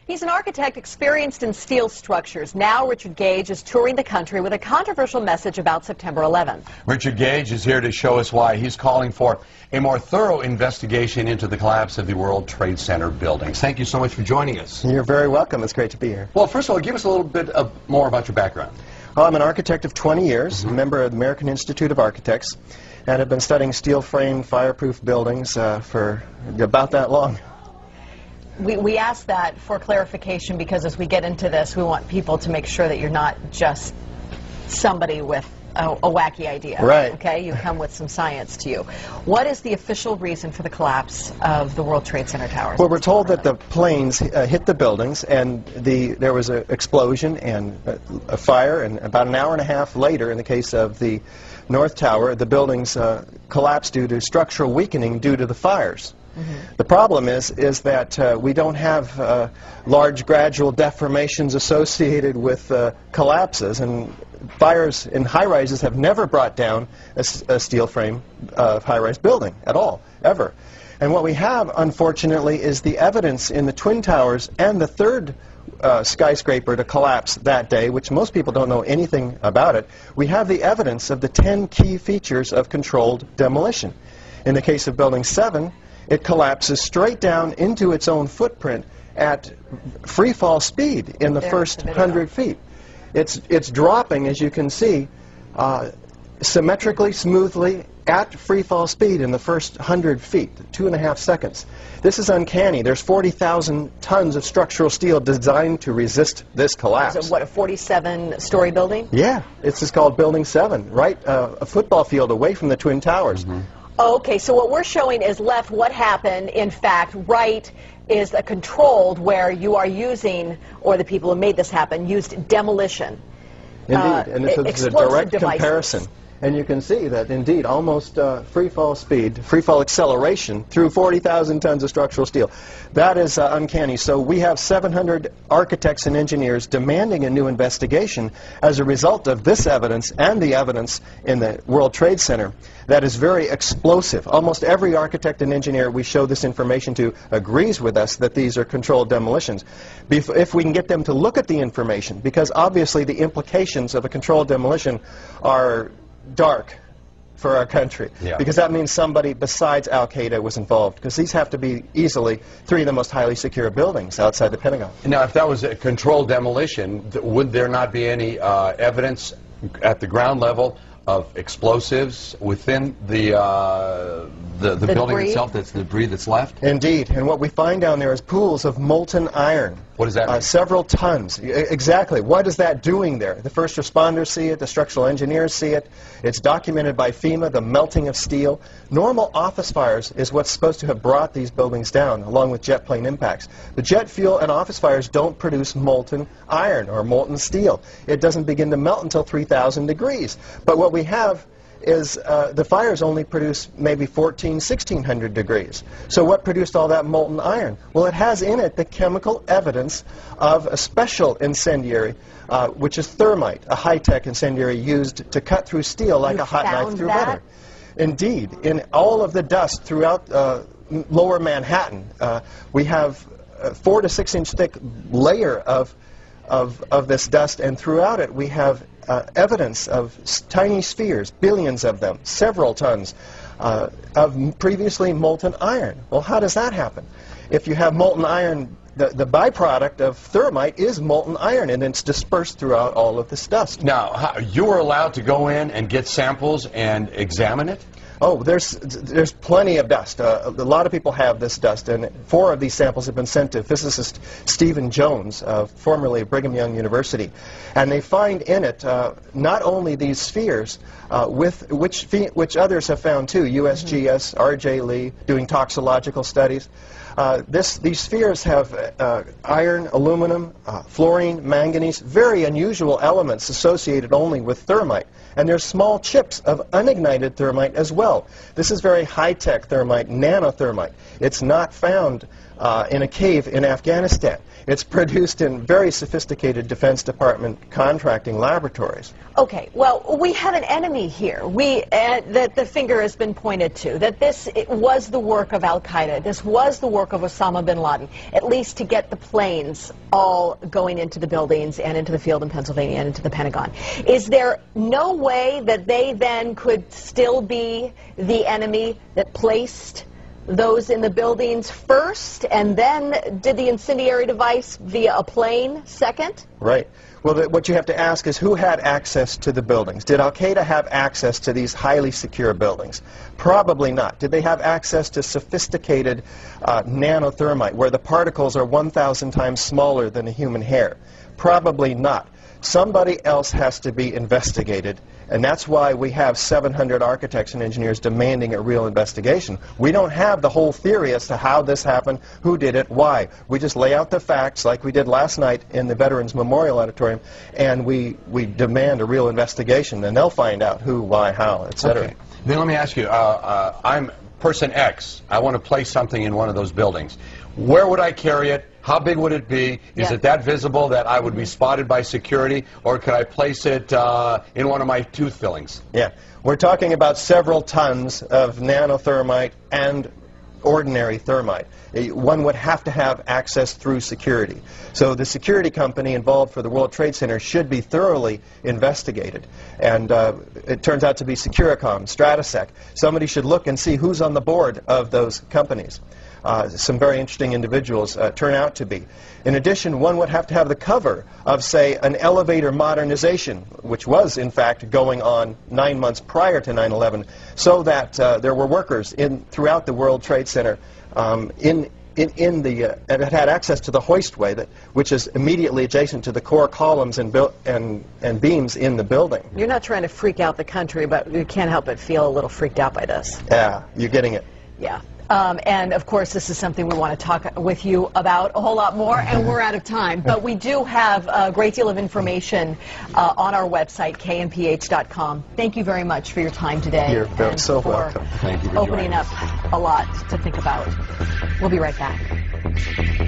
He's an architect experienced in steel structures. Now Richard Gage is touring the country with a controversial message about September 11th. Richard Gage is here to show us why he's calling for a more thorough investigation into the collapse of the World Trade Center buildings. Thank you so much for joining us. You're very welcome. It's great to be here. Well, first of all, give us a little bit more about your background. Well, I'm an architect of 20 years, a member of the American Institute of Architects, and have been studying steel-framed, fireproof buildings for about that long. We ask that for clarification because as we get into this, we want people to make sure that you're not just somebody with a wacky idea. Right. Okay? You come with some science to you. What is the official reason for the collapse of the World Trade Center towers? Well, we're told that the planes hit the buildings and there was an explosion and a fire, and about an hour and a half later, in the case of the North Tower, the buildings collapsed due to structural weakening due to the fires. The problem is that we don't have large gradual deformations associated with collapses, and fires in high-rises have never brought down a steel frame high-rise building at all, ever. And what we have, unfortunately, is the evidence in the Twin Towers and the third skyscraper to collapse that day, which most people don't know anything about it. We have the evidence of the 10 key features of controlled demolition. In the case of Building 7, it collapses straight down into its own footprint at free fall speed in the first 100 feet. It's dropping, as you can see, symmetrically, smoothly, at free fall speed in the first 100 feet, 2.5 seconds. This is uncanny. There's 40,000 tons of structural steel designed to resist this collapse. Is it, what, a 47-story building? Yeah, this is called Building 7, right a football field away from the Twin Towers. Okay, so what we're showing is left what happened. In fact, right is a controlled where you are using, or the people who made this happen, used demolition. Indeed, and it's a direct comparison. And you can see that, indeed, almost free fall speed, free fall acceleration through 40,000 tons of structural steel. That is uncanny. So we have 700 architects and engineers demanding a new investigation as a result of this evidence and the evidence in the World Trade Center that is very explosive. Almost every architect and engineer we show this information to agrees with us that these are controlled demolitions. If we can get them to look at the information, because obviously the implications of a controlled demolition are dark for our country, because that means somebody besides Al-Qaeda was involved, because these have to be easily 3 of the most highly secure buildings outside the Pentagon. Now, if that was a controlled demolition, would there not be any evidence at the ground level of explosives within the building itself, that's the debris that's left? Indeed, and what we find down there is pools of molten iron. What does that mean? Several tons. Exactly. What is that doing there? The first responders see it, the structural engineers see it. It's documented by FEMA, the melting of steel. Normal office fires is what's supposed to have brought these buildings down, along with jet plane impacts. The jet fuel and office fires don't produce molten iron or molten steel. It doesn't begin to melt until 3,000 degrees. But what we have is the fires only produce maybe 1,600 degrees. So what produced all that molten iron? Well, it has in it the chemical evidence of a special incendiary, which is thermite, a high-tech incendiary used to cut through steel like a hot knife through butter. Indeed, in all of the dust throughout lower Manhattan, we have a 4 to 6 inch thick layer of this dust, and throughout it we have evidence of tiny spheres, billions of them, several tons of previously molten iron. Well, how does that happen? If you have molten iron, the byproduct of thermite is molten iron, and it's dispersed throughout all of this dust. Now, you were allowed to go in and get samples and examine it? Oh, there's plenty of dust. A lot of people have this dust, and 4 of these samples have been sent to physicist Stephen Jones, formerly of Brigham Young University. And they find in it not only these spheres, which others have found too, USGS, R.J. Lee, doing toxicological studies. These spheres have iron, aluminum, fluorine, manganese, very unusual elements associated only with thermite. And there's small chips of unignited thermite as well. This is very high-tech thermite, nanothermite. It's not found in a cave in Afghanistan. It's produced in very sophisticated Defense Department contracting laboratories. Okay, well, we have an enemy here. That the finger has been pointed to, that it was the work of Al-Qaeda. This was the work of Osama bin Laden, at least to get the planes all going into the buildings and into the field in Pennsylvania and into the Pentagon. Is there no way that they then could still be the enemy that placed those in the buildings first and then did the incendiary device via a plane second? Right. Well, what you have to ask is who had access to the buildings? Did Al-Qaeda have access to these highly secure buildings? Probably not. Did they have access to sophisticated nanothermite, where the particles are 1,000 times smaller than a human hair? Probably not. Somebody else has to be investigated, and that's why we have 700 architects and engineers demanding a real investigation. We don't have the whole theory as to how this happened, who did it, why. We just lay out the facts like we did last night in the Veterans Memorial Auditorium, and we demand a real investigation, and they'll find out who, why, how, etc. Okay. Then let me ask you, I'm person X. I want to place something in one of those buildings. Where would I carry it? How big would it be? Is it that visible that I would be spotted by security? Or could I place it in one of my tooth fillings? Yeah. We're talking about several tons of nanothermite and ordinary thermite. One would have to have access through security. So the security company involved for the World Trade Center should be thoroughly investigated. And it turns out to be Securicom, Stratosec. Somebody should look and see who's on the board of those companies. Some very interesting individuals turn out to be. In addition, one would have to have the cover of, say, an elevator modernization, which was, in fact, going on 9 months prior to 9/11, so that there were workers throughout the World Trade Center and had access to the hoistway, which is immediately adjacent to the core columns and beams in the building. You're not trying to freak out the country, but you can't help but feel a little freaked out by this. Yeah, you're getting it. Yeah. And, of course, this is something we want to talk with you about a whole lot more, and we're out of time. But we do have a great deal of information on our website, KMPH.com. Thank you very much for your time today. You're so welcome. Thank you for opening up a lot to think about. We'll be right back.